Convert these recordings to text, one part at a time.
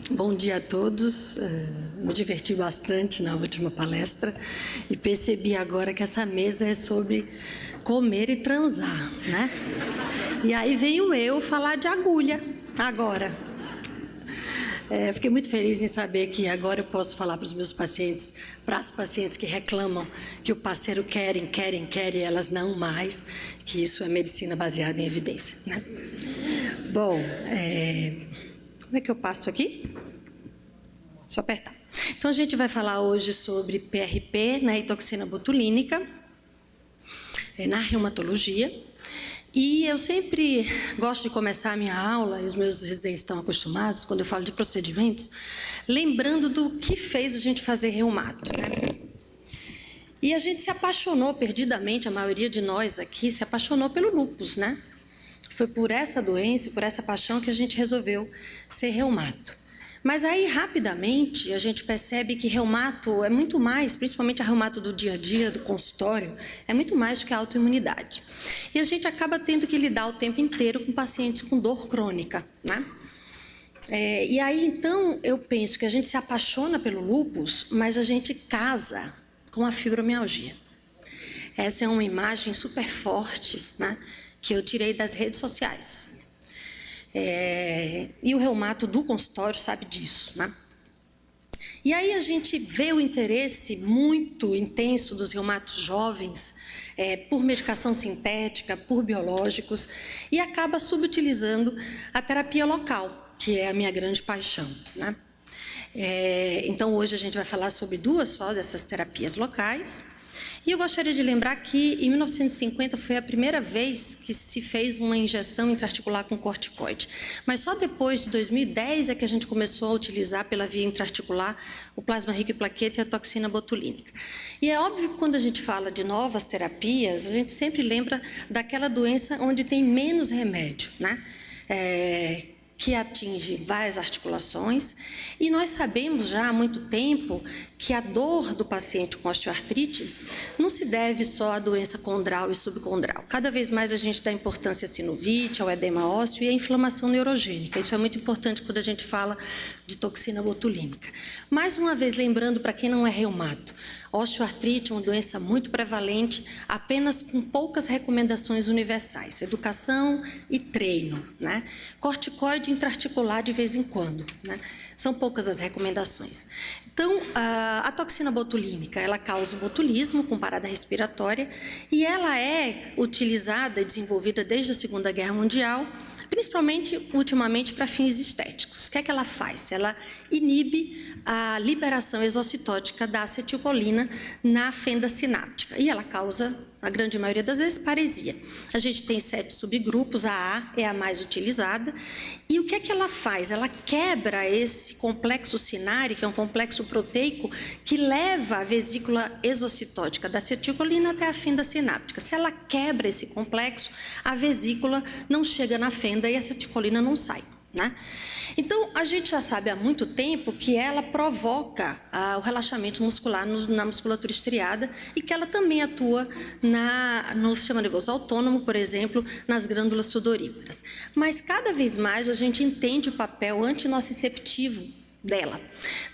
Bom dia a todos. Me diverti bastante na última palestra e percebi agora que essa mesa é sobre comer e transar, né? E aí venho eu falar de agulha agora. Fiquei muito feliz em saber que agora eu posso falar para os meus pacientes, para as pacientes que reclamam que o parceiro querem e elas não mais, que isso é medicina baseada em evidência, né? Bom, como é que eu passo aqui? Deixa eu apertar. Então, a gente vai falar hoje sobre PRP, né, e toxina botulínica, na reumatologia. E eu sempre gosto de começar a minha aula, e os meus residentes estão acostumados, quando eu falo de procedimentos, lembrando do que fez a gente fazer reumato, né? E a gente se apaixonou perdidamente, a maioria de nós aqui se apaixonou pelo lúpus, né? Foi por essa doença, por essa paixão que a gente resolveu ser reumato. Mas aí, rapidamente, a gente percebe que reumato é muito mais, principalmente a reumato do dia a dia, do consultório, é muito mais do que a autoimunidade. E a gente acaba tendo que lidar o tempo inteiro com pacientes com dor crônica, né? E aí, então, eu penso que a gente se apaixona pelo lúpus, mas a gente casa com a fibromialgia. Essa é uma imagem super forte, né, que eu tirei das redes sociais. E o reumato do consultório sabe disso, né? E aí a gente vê o interesse muito intenso dos reumatos jovens por medicação sintética, por biológicos, e acaba subutilizando a terapia local, que é a minha grande paixão, né? Então, hoje a gente vai falar sobre duas só dessas terapias locais. E eu gostaria de lembrar que, em 1950, foi a primeira vez que se fez uma injeção intraarticular com corticoide. Mas só depois de 2010 é que a gente começou a utilizar pela via intraarticular o plasma rico em plaqueta e a toxina botulínica. E é óbvio que quando a gente fala de novas terapias, a gente sempre lembra daquela doença onde tem menos remédio, né? Que atinge várias articulações, e nós sabemos já há muito tempo que a dor do paciente com osteoartrite não se deve só à doença condral e subcondral. Cada vez mais a gente dá importância à sinovite, ao edema ósseo e à inflamação neurogênica. Isso é muito importante quando a gente fala de toxina botulínica. Mais uma vez, lembrando para quem não é reumato, osteoartrite é uma doença muito prevalente, apenas com poucas recomendações universais, educação e treino, né? Corticoide intraarticular de vez em quando, né? São poucas as recomendações. Então, a toxina botulínica, ela causa o botulismo com parada respiratória e ela é utilizada e desenvolvida desde a Segunda Guerra Mundial, principalmente, ultimamente, para fins estéticos. O que é que ela faz? Ela inibe a liberação exocitótica da acetilcolina na fenda sináptica e ela causa, na grande maioria das vezes, paresia. A gente tem 7 subgrupos, a A é a mais utilizada. E o que é que ela faz? Ela quebra esse complexo cinário, que é um complexo proteico, que leva a vesícula exocitótica da acetilcolina até a fenda sináptica. Se ela quebra esse complexo, a vesícula não chega na fenda e a acetilcolina não sai, né? Então, a gente já sabe há muito tempo que ela provoca o relaxamento muscular na musculatura estriada e que ela também atua no sistema nervoso autônomo, por exemplo, nas glândulas sudoríparas. Mas, cada vez mais, a gente entende o papel antinociceptivo dela,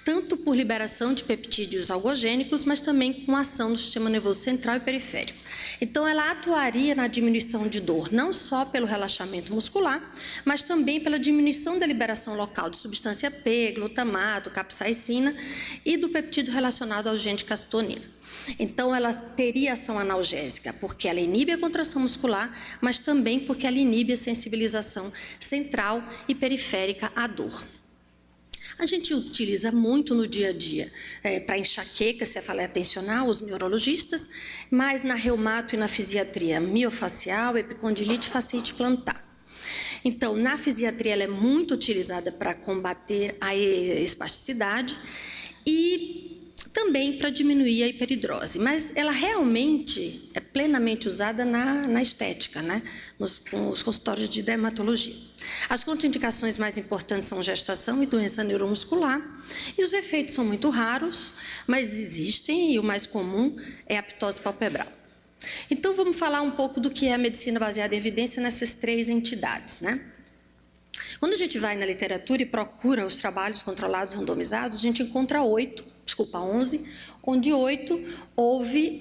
tanto por liberação de peptídeos algogênicos, mas também com ação no sistema nervoso central e periférico. Então, ela atuaria na diminuição de dor, não só pelo relaxamento muscular, mas também pela diminuição da liberação local de substância P, glutamato, capsaicina e do peptídeo relacionado ao gene de calcitonina. Então, ela teria ação analgésica, porque ela inibe a contração muscular, mas também porque ela inibe a sensibilização central e periférica à dor. A gente utiliza muito no dia a dia para enxaqueca, cefaleia tensional, os neurologistas, mas na reumato e na fisiatria miofacial, epicondilite, fasciite plantar. Então, na fisiatria, ela é muito utilizada para combater a espasticidade e também para diminuir a hiperidrose, mas ela realmente é plenamente usada na estética, né? Nos consultórios de dermatologia. As contraindicações mais importantes são gestação e doença neuromuscular, e os efeitos são muito raros, mas existem, e o mais comum é a ptose palpebral. Então, vamos falar um pouco do que é a medicina baseada em evidência nessas 3 entidades, né? Quando a gente vai na literatura e procura os trabalhos controlados randomizados, a gente encontra 11, onde 8 houve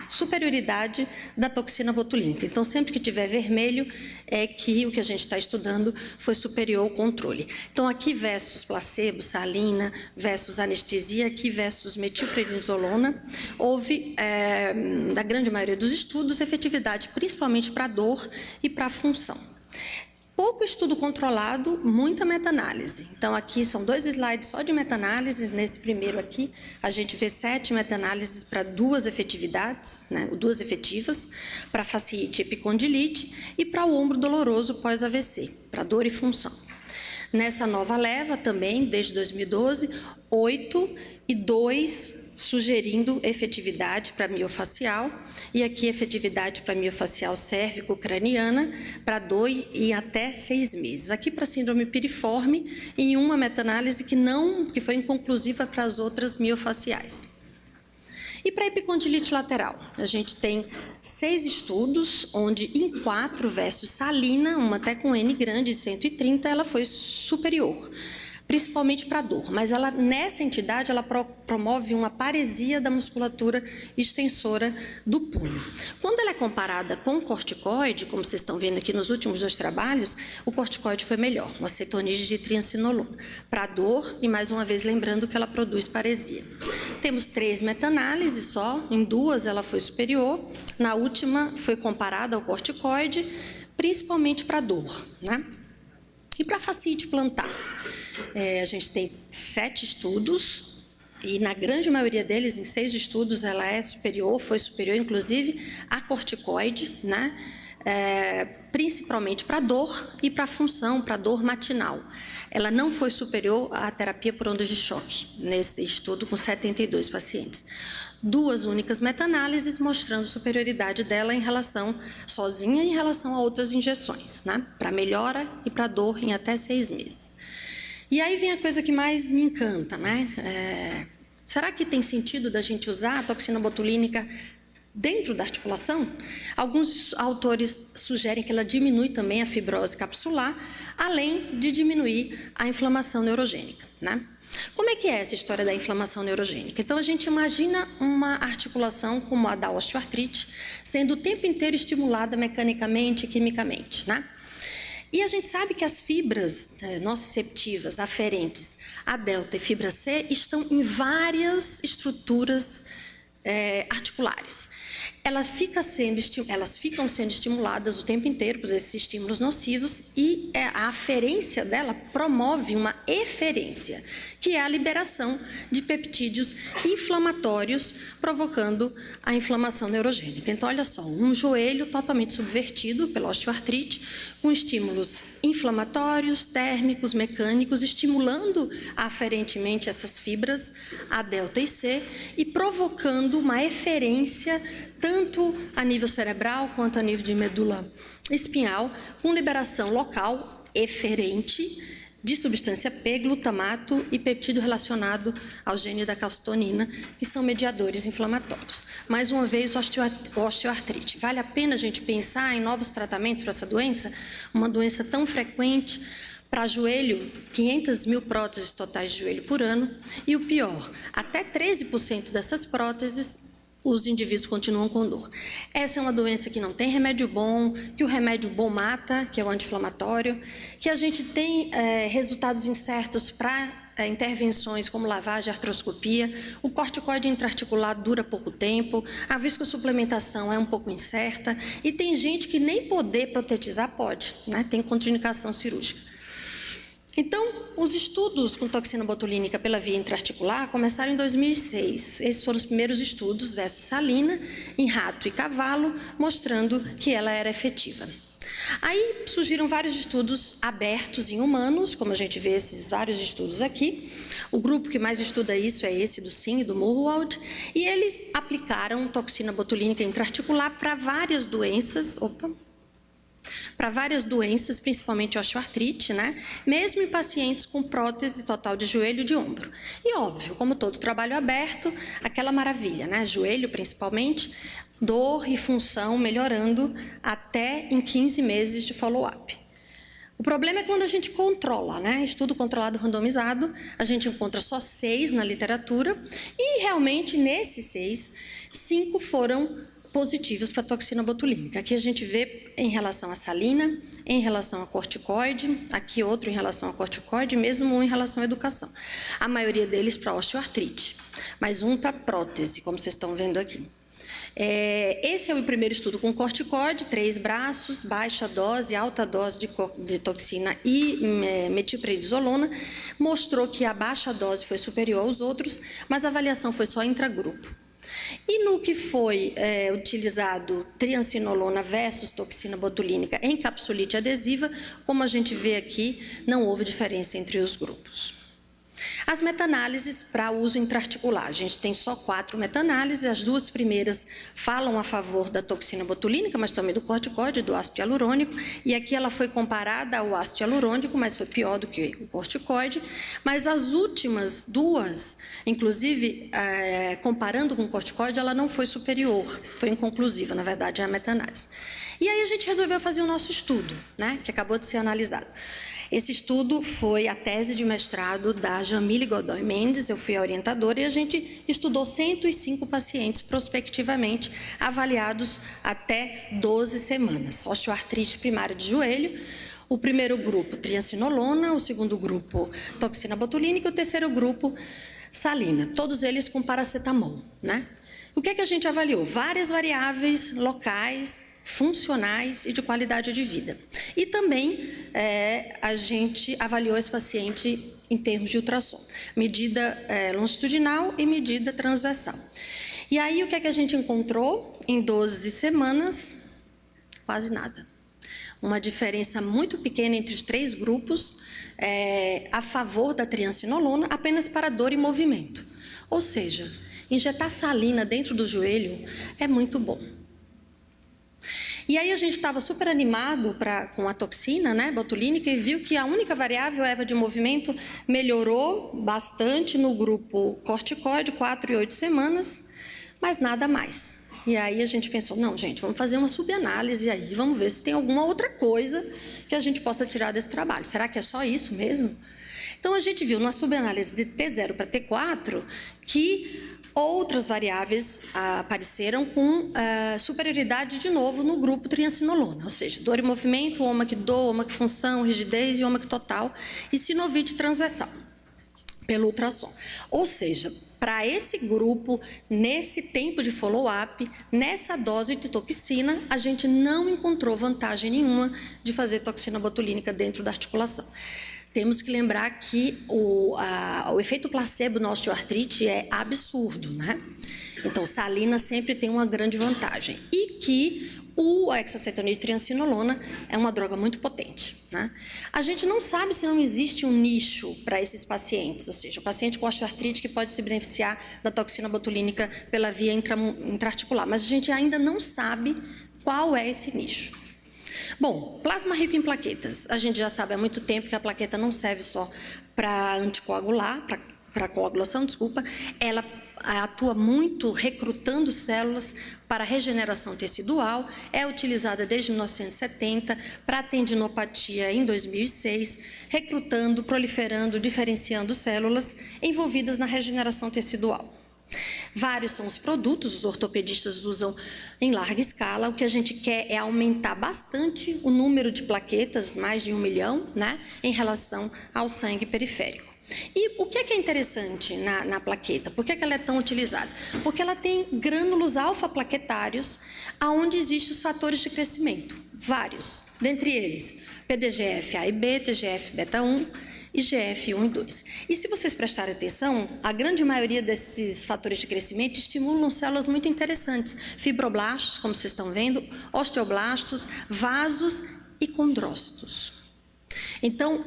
superioridade da toxina botulínica. Então, sempre que tiver vermelho, é que o que a gente está estudando foi superior ao controle. Então, aqui versus placebo, salina, versus anestesia, aqui versus metilprednisolona, houve, da grande maioria dos estudos, efetividade principalmente para dor e para função. Pouco estudo controlado, muita meta-análise. Então, aqui são 2 slides só de meta-análise. Nesse primeiro aqui, a gente vê 7 meta-análises para 2 efetividades, né, 2 efetivas, para fasciite e epicondilite e para o ombro doloroso pós-AVC, para dor e função. Nessa nova leva também, desde 2012, 8 e 2 sugerindo efetividade para miofacial, e aqui efetividade para miofacial cérvico-craniana, para dor e até 6 meses. Aqui para síndrome piriforme, em uma meta-análise que foi inconclusiva para as outras miofaciais. E para epicondilite lateral, a gente tem 6 estudos, onde em 4 versus salina, uma até com N grande, 130, ela foi superior, principalmente para dor, mas ela, nessa entidade, ela promove uma paresia da musculatura extensora do punho. Quando ela é comparada com o corticoide, como vocês estão vendo aqui nos últimos 2 trabalhos, o corticoide foi melhor, uma acetonide de triancinolona, para dor, e mais uma vez lembrando que ela produz paresia. Temos 3 meta-análises só, em 2 ela foi superior, na última foi comparada ao corticoide, principalmente para dor, né? E para fascite plantar, a gente tem 7 estudos, e na grande maioria deles, em 6 estudos, ela foi superior, inclusive, a corticoide, né? Principalmente para dor e para função, para dor matinal. Ela não foi superior à terapia por ondas de choque, nesse estudo com 72 pacientes. 2 únicas meta-análises mostrando superioridade dela sozinha em relação a outras injeções, né? Para melhora e para dor em até 6 meses. E aí vem a coisa que mais me encanta, né? Será que tem sentido da gente usar a toxina botulínica dentro da articulação? Alguns autores sugerem que ela diminui também a fibrose capsular, além de diminuir a inflamação neurogênica, né? Como é que é essa história da inflamação neurogênica? Então, a gente imagina uma articulação como a da osteoartrite, sendo o tempo inteiro estimulada mecanicamente e quimicamente, né? E a gente sabe que as fibras nociceptivas aferentes a delta e fibra C estão em várias estruturas articulares. Elas ficam sendo estimuladas o tempo inteiro por esses estímulos nocivos, e a aferência dela promove uma eferência, que é a liberação de peptídeos inflamatórios, provocando a inflamação neurogênica. Então, olha só, um joelho totalmente subvertido pela osteoartrite, com estímulos inflamatórios, térmicos, mecânicos, estimulando aferentemente essas fibras, a delta e C, e provocando uma eferência tanto a nível cerebral quanto a nível de medula espinhal, com liberação local eferente de substância P, glutamato e peptídeo relacionado ao gene da calcitonina, que são mediadores inflamatórios. Mais uma vez, osteoartrite. Vale a pena a gente pensar em novos tratamentos para essa doença? Uma doença tão frequente. Para joelho, 500 mil próteses totais de joelho por ano. E o pior, até 13% dessas próteses os indivíduos continuam com dor. Essa é uma doença que não tem remédio bom, que o remédio bom mata, que é o anti-inflamatório, que a gente tem resultados incertos para intervenções como lavagem, artroscopia, o corticoide intraarticular dura pouco tempo, a viscosuplementação é um pouco incerta, e tem gente que nem poder protetizar pode, né? Tem contraindicação cirúrgica. Então, os estudos com toxina botulínica pela via intraarticular começaram em 2006. Esses foram os primeiros estudos versus salina, em rato e cavalo, mostrando que ela era efetiva. Aí surgiram vários estudos abertos em humanos, como a gente vê esses vários estudos aqui. O grupo que mais estuda isso é esse do Sim e do Murwald, e eles aplicaram toxina botulínica intraarticular para várias doenças. Para várias doenças, principalmente osteoartrite, né? Mesmo em pacientes com prótese total de joelho e de ombro. E óbvio, como todo trabalho aberto, aquela maravilha, né? Joelho principalmente, dor e função melhorando até em 15 meses de follow-up. O problema é quando a gente controla, né? Estudo controlado randomizado, a gente encontra só 6 na literatura e realmente nesses 6, 5 foram positivos para a toxina botulínica. Aqui a gente vê em relação à salina, em relação a corticoide, aqui outro em relação a corticoide, mesmo um em relação à educação. A maioria deles para osteoartrite, mas um para prótese, como vocês estão vendo aqui. Esse é o primeiro estudo com corticoide, 3 braços, baixa dose, alta dose de toxina e metilprednisolona. Mostrou que a baixa dose foi superior aos outros, mas a avaliação foi só intragrupo. E no que foi utilizado triancinolona versus toxina botulínica em capsulite adesiva, como a gente vê aqui, não houve diferença entre os grupos. As meta-análises para uso intraarticular. A gente tem só 4 meta-análises, as 2 primeiras falam a favor da toxina botulínica, mas também do corticoide, do ácido hialurônico, e aqui ela foi comparada ao ácido hialurônico, mas foi pior do que o corticoide, mas as últimas 2, inclusive, comparando com o corticoide, ela não foi superior, foi inconclusiva, na verdade, é a meta-análise. E aí a gente resolveu fazer o nosso estudo, né, que acabou de ser analisado. Esse estudo foi a tese de mestrado da Jamile Godoy Mendes, eu fui a orientadora, e a gente estudou 105 pacientes prospectivamente, avaliados até 12 semanas. Osteoartrite primária de joelho, o primeiro grupo triancinolona, o segundo grupo toxina botulínica e o terceiro grupo salina, todos eles com paracetamol, né? O que é que a gente avaliou? Várias variáveis locais, funcionais e de qualidade de vida. E também a gente avaliou esse paciente em termos de ultrassom, medida longitudinal e medida transversal. E aí o que é que a gente encontrou? Em 12 semanas, quase nada. Uma diferença muito pequena entre os 3 grupos a favor da triancinolona, apenas para dor e movimento. Ou seja, injetar salina dentro do joelho é muito bom. E aí a gente estava super animado com a toxina, né, botulínica, e viu que a única variável, a EVA de movimento, melhorou bastante no grupo corticoide, 4 e 8 semanas, mas nada mais. E aí a gente pensou, não, gente, vamos fazer uma subanálise aí, vamos ver se tem alguma outra coisa que a gente possa tirar desse trabalho. Será que é só isso mesmo? Então a gente viu numa subanálise de T0 para T4 que outras variáveis apareceram com superioridade de novo no grupo triancinolona, ou seja, dor e movimento, OMAC dor, OMAC função, rigidez e OMAC total e sinovite transversal, pelo ultrassom. Ou seja, para esse grupo, nesse tempo de follow-up, nessa dose de toxina, a gente não encontrou vantagem nenhuma de fazer toxina botulínica dentro da articulação. Temos que lembrar que o efeito placebo na osteoartrite é absurdo, né? Então, salina sempre tem uma grande vantagem. E que o hexacetonide triancinolona é uma droga muito potente, né? A gente não sabe se não existe um nicho para esses pacientes, ou seja, o paciente com osteoartrite que pode se beneficiar da toxina botulínica pela via intraarticular, mas a gente ainda não sabe qual é esse nicho. Bom, plasma rico em plaquetas. A gente já sabe há muito tempo que a plaqueta não serve só para anticoagular, para coagulação, desculpa. Ela atua muito recrutando células para regeneração tecidual, é utilizada desde 1970 para tendinopatia em 2006, recrutando, proliferando, diferenciando células envolvidas na regeneração tecidual. Vários são os produtos, os ortopedistas usam em larga escala. O que a gente quer é aumentar bastante o número de plaquetas, mais de 1 milhão, né, em relação ao sangue periférico. E o que é interessante na plaqueta? Por que ela é tão utilizada? Porque ela tem grânulos alfa-plaquetários, onde existem os fatores de crescimento, vários, dentre eles PDGF-A e B, TGF-beta-1, e GF1 e 2. E se vocês prestarem atenção, a grande maioria desses fatores de crescimento estimulam células muito interessantes, fibroblastos, como vocês estão vendo, osteoblastos, vasos e condrócitos. Então,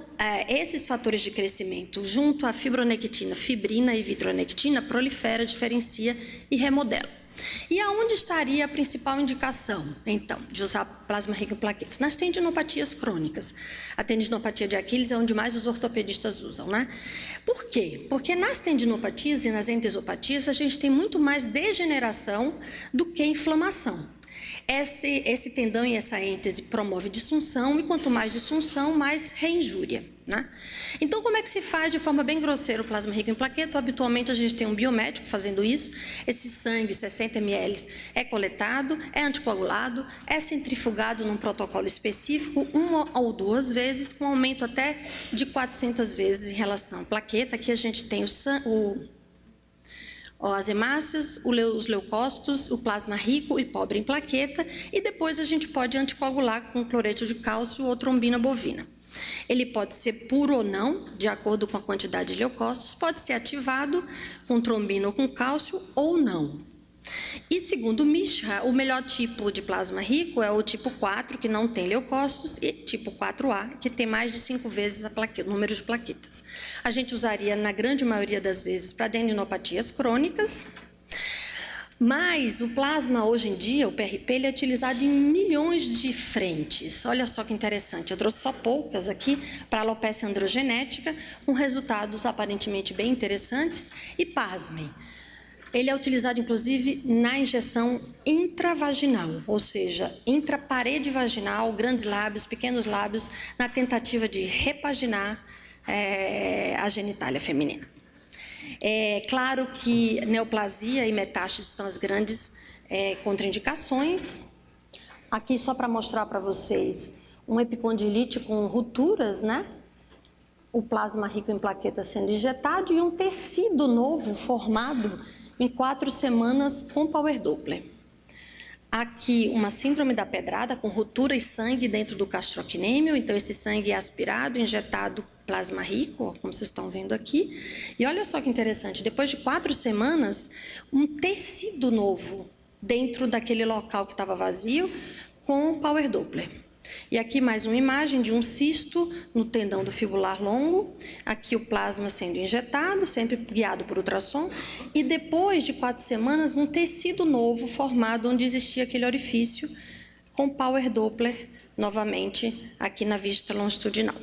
esses fatores de crescimento, junto à fibronectina, fibrina e vitronectina, prolifera, diferencia e remodela. E aonde estaria a principal indicação, então, de usar plasma rico em plaquetas? Nas tendinopatias crônicas. A tendinopatia de Aquiles é onde mais os ortopedistas usam, né? Por quê? Porque nas tendinopatias e nas entesopatias a gente tem muito mais degeneração do que inflamação. esse tendão e essa êntese promove disfunção, e quanto mais disfunção, mais reinjúria, né? Então, como é que se faz de forma bem grosseira o plasma rico em plaquetas? Habitualmente, a gente tem um biomédico fazendo isso. Esse sangue, 60 ml, é coletado, é anticoagulado, é centrifugado num protocolo específico, 1 ou 2 vezes, com aumento até de 400 vezes em relação à plaqueta. Aqui a gente tem as hemácias, os leucócitos, o plasma rico e pobre em plaqueta, e depois a gente pode anticoagular com cloreto de cálcio ou trombina bovina. Ele pode ser puro ou não, de acordo com a quantidade de leucócitos, pode ser ativado com trombina ou com cálcio ou não. E segundo Mishra, o melhor tipo de plasma rico é o tipo 4, que não tem leucócitos, e tipo 4A, que tem mais de 5 vezes o número de plaquetas. A gente usaria, na grande maioria das vezes, para adeninopatias crônicas, mas o plasma, hoje em dia, o PRP, ele é utilizado em milhões de frentes. Olha só que interessante, eu trouxe só poucas aqui para alopecia androgenética, com resultados aparentemente bem interessantes, e pasmem. Ele é utilizado, inclusive, na injeção intravaginal, ou seja, intraparede vaginal, grandes lábios, pequenos lábios, na tentativa de repaginar a genitália feminina. É claro que neoplasia e metástase são as grandes contraindicações. Aqui, só para mostrar para vocês, uma epicondilite com rupturas, né? O plasma rico em plaquetas sendo injetado e um tecido novo formado em 4 semanas com Power Doppler. Aqui, uma síndrome da pedrada com ruptura e sangue dentro do gastrocnêmio. Então, esse sangue é aspirado, injetado plasma rico, como vocês estão vendo aqui. E olha só que interessante, depois de 4 semanas, um tecido novo dentro daquele local que estava vazio com Power Doppler. E aqui mais uma imagem de um cisto no tendão do fibular longo, aqui o plasma sendo injetado, sempre guiado por ultrassom, e depois de 4 semanas um tecido novo formado onde existia aquele orifício com Power Doppler, novamente aqui na vista longitudinal.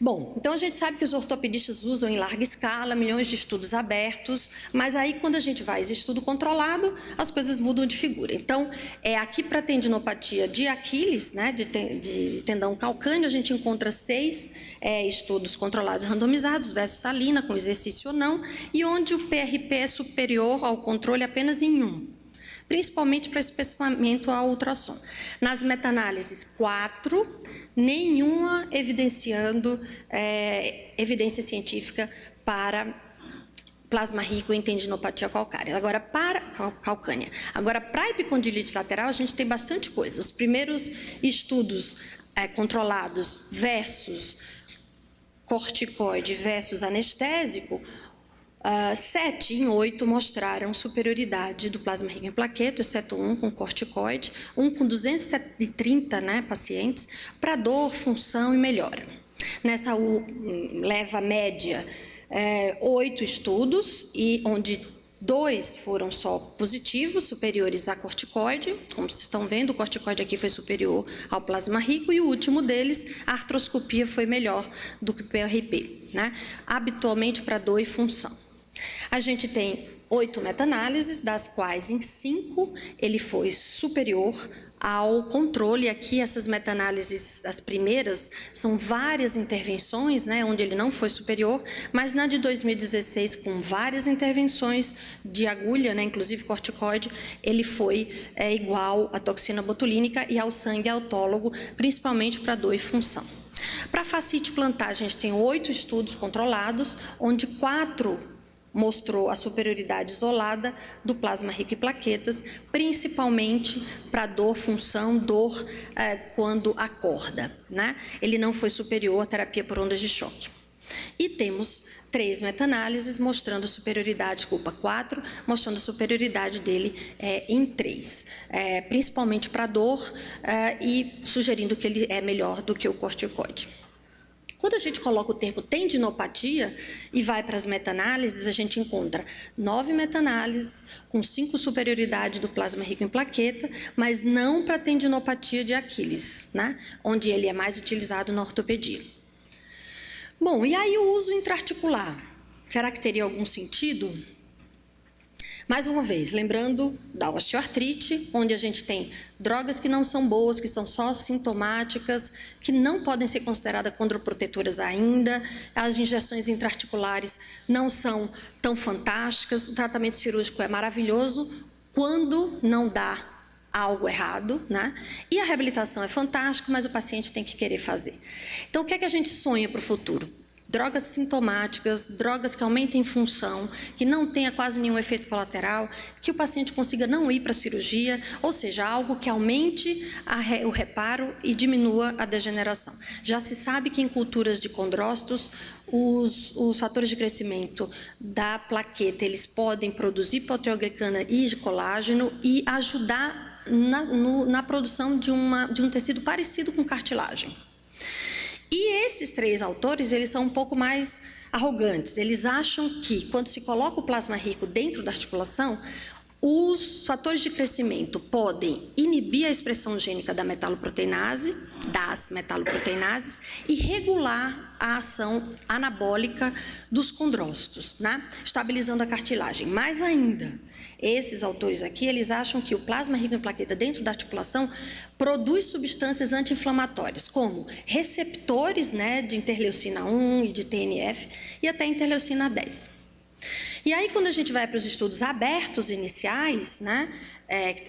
Bom, então a gente sabe que os ortopedistas usam em larga escala, milhões de estudos abertos, mas aí quando a gente vai a estudo controlado, as coisas mudam de figura. Então, aqui para tendinopatia de Aquiles, né, de tendão calcâneo, a gente encontra 6 estudos controlados randomizados, versus salina, com exercício ou não, e onde o PRP é superior ao controle apenas em 1. Principalmente para especificamento ao ultrassom. Nas meta-análises, 4, nenhuma evidenciando evidência científica para plasma rico em tendinopatia calcânea. Agora, para epicondilite lateral, a gente tem bastante coisa. Os primeiros estudos controlados versus corticoide versus anestésico, 7 em 8 mostraram superioridade do plasma rico em plaqueto, exceto um com corticoide, um com 230 pacientes, para dor, função e melhora. Nessa leva média 8 estudos, e onde 2 foram só positivos, superiores a corticoide. Como vocês estão vendo, o corticoide aqui foi superior ao plasma rico, e o último deles, a artroscopia, foi melhor do que o PRP, né? Habitualmente para dor e função. A gente tem 8 meta-análises, das quais em 5 ele foi superior ao controle. Aqui, essas meta-análises, as primeiras, são várias intervenções, onde ele não foi superior, mas na de 2016, com várias intervenções de agulha, inclusive corticoide, ele foi igual à toxina botulínica e ao sangue autólogo, principalmente para dor e função. Para fascite plantar, a gente tem 8 estudos controlados, onde 4 mostrou a superioridade isolada do plasma rico em plaquetas, principalmente para dor, função, dor quando acorda, né? Ele não foi superior à terapia por ondas de choque. E temos 3 meta-análises mostrando a superioridade, 4, mostrando a superioridade dele em 3, principalmente para dor e sugerindo que ele é melhor do que o corticoide. Quando a gente coloca o termo tendinopatia e vai para as meta-análises, a gente encontra 9 meta-análises com 5 superioridade do plasma rico em plaqueta, mas não para tendinopatia de Aquiles, né? Onde ele é mais utilizado na ortopedia. Bom, e aí o uso intraarticular? Será que teria algum sentido? Mais uma vez, lembrando da osteoartrite, onde a gente tem drogas que não são boas, que são só sintomáticas, que não podem ser consideradas condroprotetoras ainda, as injeções intraarticulares não são tão fantásticas, o tratamento cirúrgico é maravilhoso quando não dá algo errado, né? E a reabilitação é fantástica, mas o paciente tem que querer fazer. Então, o que é que a gente sonha para o futuro? Drogas sintomáticas, drogas que aumentem função, que não tenha quase nenhum efeito colateral, que o paciente consiga não ir para a cirurgia, ou seja, algo que aumente o reparo e diminua a degeneração. Já se sabe que em culturas de condrócitos, os fatores de crescimento da plaqueta, eles podem produzir proteoglicana e colágeno e ajudar na produção de um tecido parecido com cartilagem. E esses três autores, eles são um pouco mais arrogantes. Eles acham que, quando se coloca o plasma rico dentro da articulação, os fatores de crescimento podem inibir a expressão gênica da metaloproteinase, das metaloproteinases, e regular a ação anabólica dos condrócitos, né? Estabilizando a cartilagem. Mais ainda, esses autores aqui, eles acham que o plasma rico em plaqueta dentro da articulação produz substâncias anti-inflamatórias, como receptores, né, de interleucina 1 e de TNF, e até interleucina 10. E aí, quando a gente vai para os estudos abertos iniciais, né,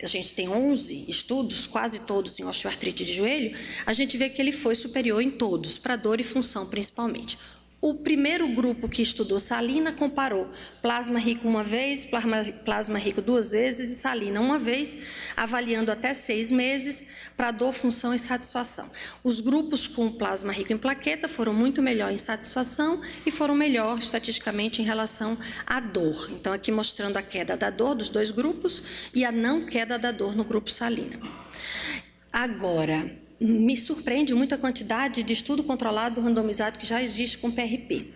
a gente tem 11 estudos, quase todos em osteoartrite de joelho, a gente vê que ele foi superior em todos, para dor e função principalmente. O primeiro grupo que estudou salina comparou plasma rico uma vez, plasma rico 2 vezes e salina uma vez, avaliando até 6 meses para dor, função e satisfação. Os grupos com plasma rico em plaqueta foram muito melhor em satisfação e foram melhor estatisticamente em relação à dor. Então, aqui mostrando a queda da dor dos dois grupos e a não queda da dor no grupo salina. Agora, me surpreende muito a quantidade de estudo controlado randomizado que já existe com PRP.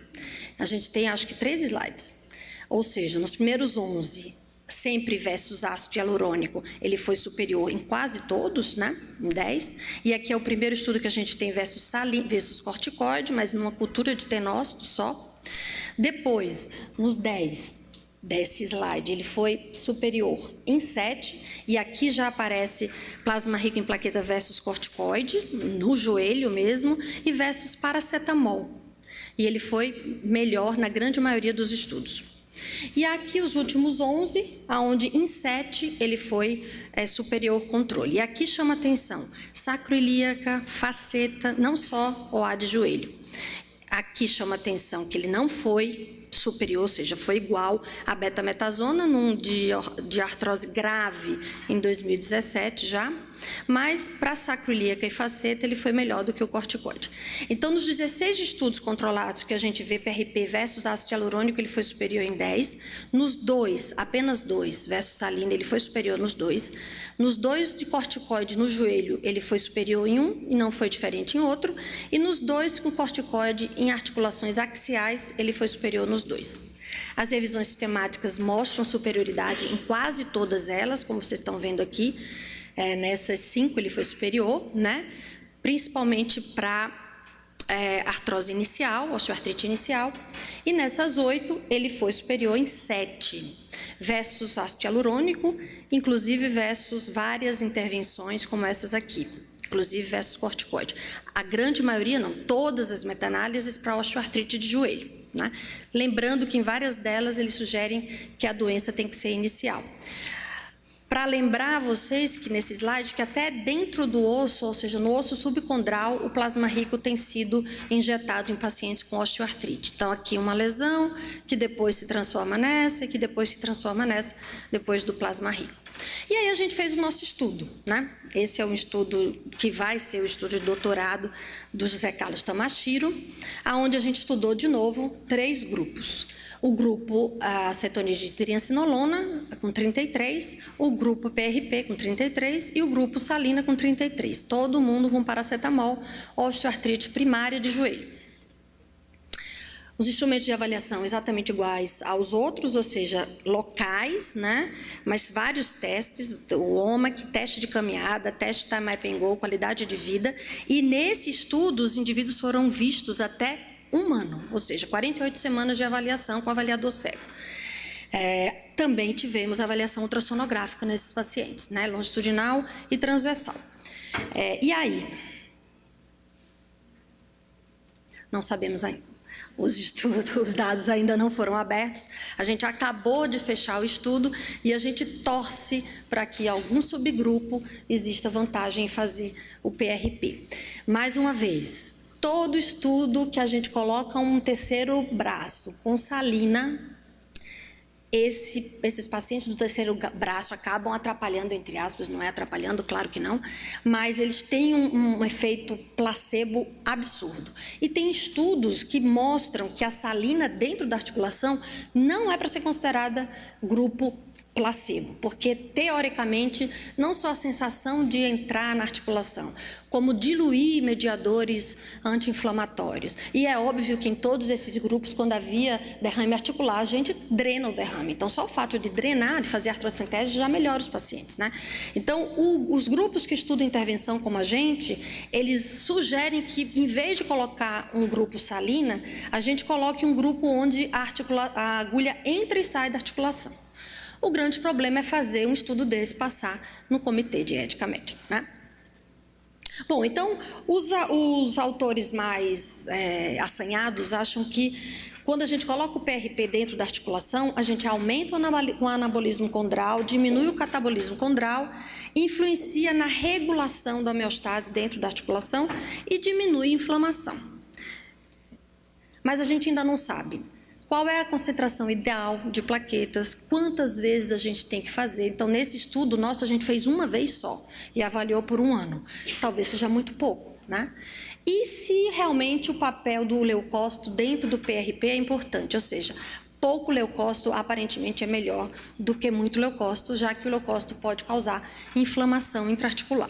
A gente tem, acho que, 3 slides. Ou seja, nos primeiros 11, sempre versus ácido hialurônico, ele foi superior em quase todos, né? Em 10. E aqui é o primeiro estudo que a gente tem versus salina, versus corticoide, mas numa cultura de tenócito só. Depois, nos 10 desse slide, ele foi superior em 7, e aqui já aparece plasma rico em plaqueta versus corticoide, no joelho mesmo, e versus paracetamol. E ele foi melhor na grande maioria dos estudos. E aqui os últimos 11, onde em 7 ele foi superior controle. E aqui chama atenção, sacroiliaca, faceta, não só OA de joelho. Aqui chama atenção que ele não foi superior, ou seja, foi igual à betametasona de artrose grave em 2017 já, mas para sacroiliaca e faceta ele foi melhor do que o corticoide. Então, nos 16 estudos controlados que a gente vê PRP versus ácido hialurônico, ele foi superior em 10. Nos 2, apenas 2, versus salina, ele foi superior nos 2. Nos 2 de corticoide no joelho, ele foi superior em 1 e não foi diferente em outro. E nos 2 com corticoide em articulações axiais, ele foi superior nos 2. As revisões sistemáticas mostram superioridade em quase todas elas, como vocês estão vendo aqui. Nessas 5 ele foi superior, né? Principalmente para artrose inicial, osteoartrite inicial, e nessas 8 ele foi superior em 7, versus ácido hialurônico, inclusive versus várias intervenções como essas aqui, inclusive versus corticoide. A grande maioria, não, todas as meta-análises para osteoartrite de joelho, né? Lembrando que em várias delas eles sugerem que a doença tem que ser inicial. Para lembrar a vocês que nesse slide, que até dentro do osso, ou seja, no osso subcondral, o plasma rico tem sido injetado em pacientes com osteoartrite. Então, aqui uma lesão, que depois se transforma nessa, e que depois se transforma nessa, depois do plasma rico. E aí a gente fez o nosso estudo, né? Esse é um estudo que vai ser o estudo de doutorado do José Carlos Tamashiro, onde a gente estudou de novo 3 grupos. O grupo acetonide de triancinolona com 33, o grupo PRP com 33 e o grupo salina com 33. Todo mundo com paracetamol, osteoartrite primária de joelho. Os instrumentos de avaliação exatamente iguais aos outros, ou seja, locais, né? Mas vários testes, o OMAC, teste de caminhada, teste de time and go, qualidade de vida. E nesse estudo, os indivíduos foram vistos até 1 ano, ou seja, 48 semanas de avaliação com avaliador cego. Também tivemos avaliação ultrassonográfica nesses pacientes, né? Longitudinal e transversal. E aí? Não sabemos ainda. Os dados ainda não foram abertos, a gente acabou de fechar o estudo e a gente torce para que algum subgrupo exista vantagem em fazer o PRP. Mais uma vez, todo estudo que a gente coloca um terceiro braço com salina, esses pacientes do terceiro braço acabam atrapalhando, entre aspas, não é atrapalhando, claro que não, mas eles têm um efeito placebo absurdo. E tem estudos que mostram que a salina dentro da articulação não é para ser considerada grupo placebo, porque, teoricamente, não só a sensação de entrar na articulação, como diluir mediadores anti-inflamatórios. E é óbvio que em todos esses grupos, quando havia derrame articular, a gente drena o derrame. Então, só o fato de drenar, de fazer artrocentese, já melhora os pacientes, né? Então, os grupos que estudam intervenção como a gente, eles sugerem que, em vez de colocar um grupo salina, a gente coloque um grupo onde a agulha entra e sai da articulação. O grande problema é fazer um estudo desse passar no Comitê de Ética Médica, né? Bom, então, os autores mais assanhados acham que, quando a gente coloca o PRP dentro da articulação, a gente aumenta o anabolismo condral, diminui o catabolismo condral, influencia na regulação da homeostase dentro da articulação e diminui a inflamação. Mas a gente ainda não sabe qual é a concentração ideal de plaquetas, quantas vezes a gente tem que fazer. Então, nesse estudo nosso, a gente fez uma vez só e avaliou por 1 ano. Talvez seja muito pouco, né? E se realmente o papel do leucócito dentro do PRP é importante, ou seja, pouco leucócito aparentemente é melhor do que muito leucócito, já que o leucócito pode causar inflamação intraarticular.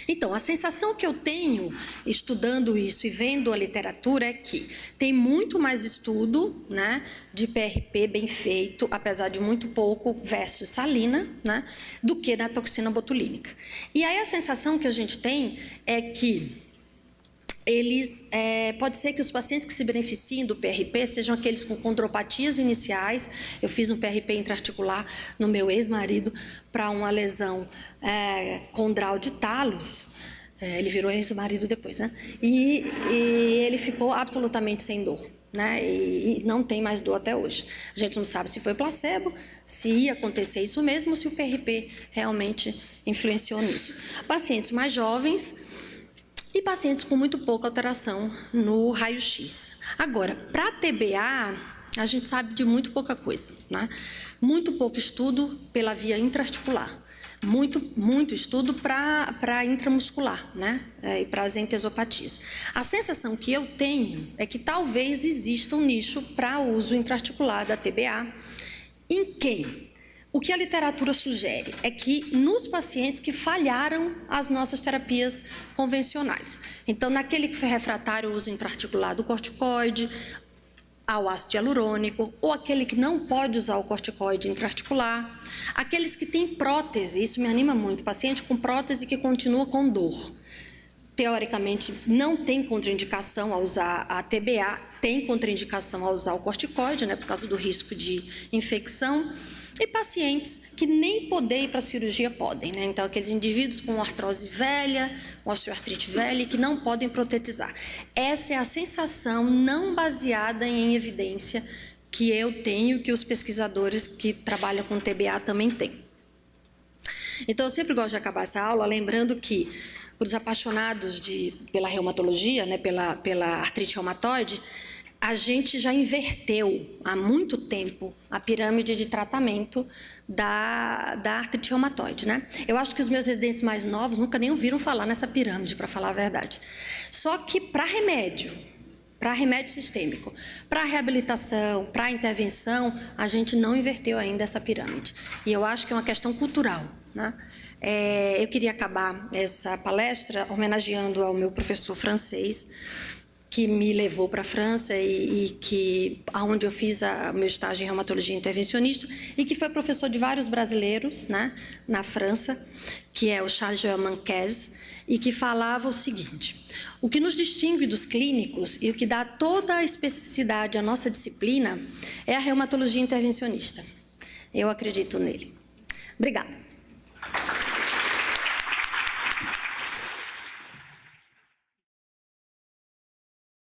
Então, a sensação que eu tenho estudando isso e vendo a literatura é que tem muito mais estudo, né, de PRP bem feito, apesar de muito pouco, versus salina, né, do que da toxina botulínica. E aí a sensação que a gente tem é que pode ser que os pacientes que se beneficiem do PRP sejam aqueles com condropatias iniciais. Eu fiz um PRP intraarticular no meu ex-marido para uma lesão condral de talos. Ele virou ex-marido depois, né? E ele ficou absolutamente sem dor, né? E não tem mais dor até hoje. A gente não sabe se foi placebo, se ia acontecer isso mesmo, ou se o PRP realmente influenciou nisso. Pacientes mais jovens e pacientes com muito pouca alteração no raio-x. Agora, para TBA, a gente sabe de muito pouca coisa, né? Muito pouco estudo pela via intraarticular, muito estudo para intramuscular, né? E para as entesopatias. A sensação que eu tenho é que talvez exista um nicho para uso intraarticular da TBA. Em quem? O que a literatura sugere é que nos pacientes que falharam as nossas terapias convencionais. Então, naquele que foi refratário ao uso intraarticular do corticoide, ao ácido hialurônico, ou aquele que não pode usar o corticoide intraarticular, aqueles que têm prótese, isso me anima muito, paciente com prótese que continua com dor. Teoricamente, não tem contraindicação a usar a TBA, tem contraindicação a usar o corticoide, né, por causa do risco de infecção. E pacientes que nem poder ir para a cirurgia podem, né? Então, aqueles indivíduos com artrose velha, osteoartrite velha, que não podem protetizar. Essa é a sensação não baseada em evidência que eu tenho, que os pesquisadores que trabalham com TBA também têm. Então, eu sempre gosto de acabar essa aula lembrando que, para os apaixonados pela reumatologia, né, pela artrite reumatoide, a gente já inverteu há muito tempo a pirâmide de tratamento da artrite reumatoide, né? Eu acho que os meus residentes mais novos nunca nem ouviram falar nessa pirâmide, para falar a verdade. Só que para remédio sistêmico, para reabilitação, para intervenção, a gente não inverteu ainda essa pirâmide. E eu acho que é uma questão cultural, né? Eu queria acabar essa palestra homenageando ao meu professor francês, que me levou para a França e aonde eu fiz o meu estágio em reumatologia intervencionista e que foi professor de vários brasileiros, né, na França, que é o Charles Joël Manquez, e que falava o seguinte: o que nos distingue dos clínicos e o que dá toda a especificidade à nossa disciplina é a reumatologia intervencionista. Eu acredito nele. Obrigada.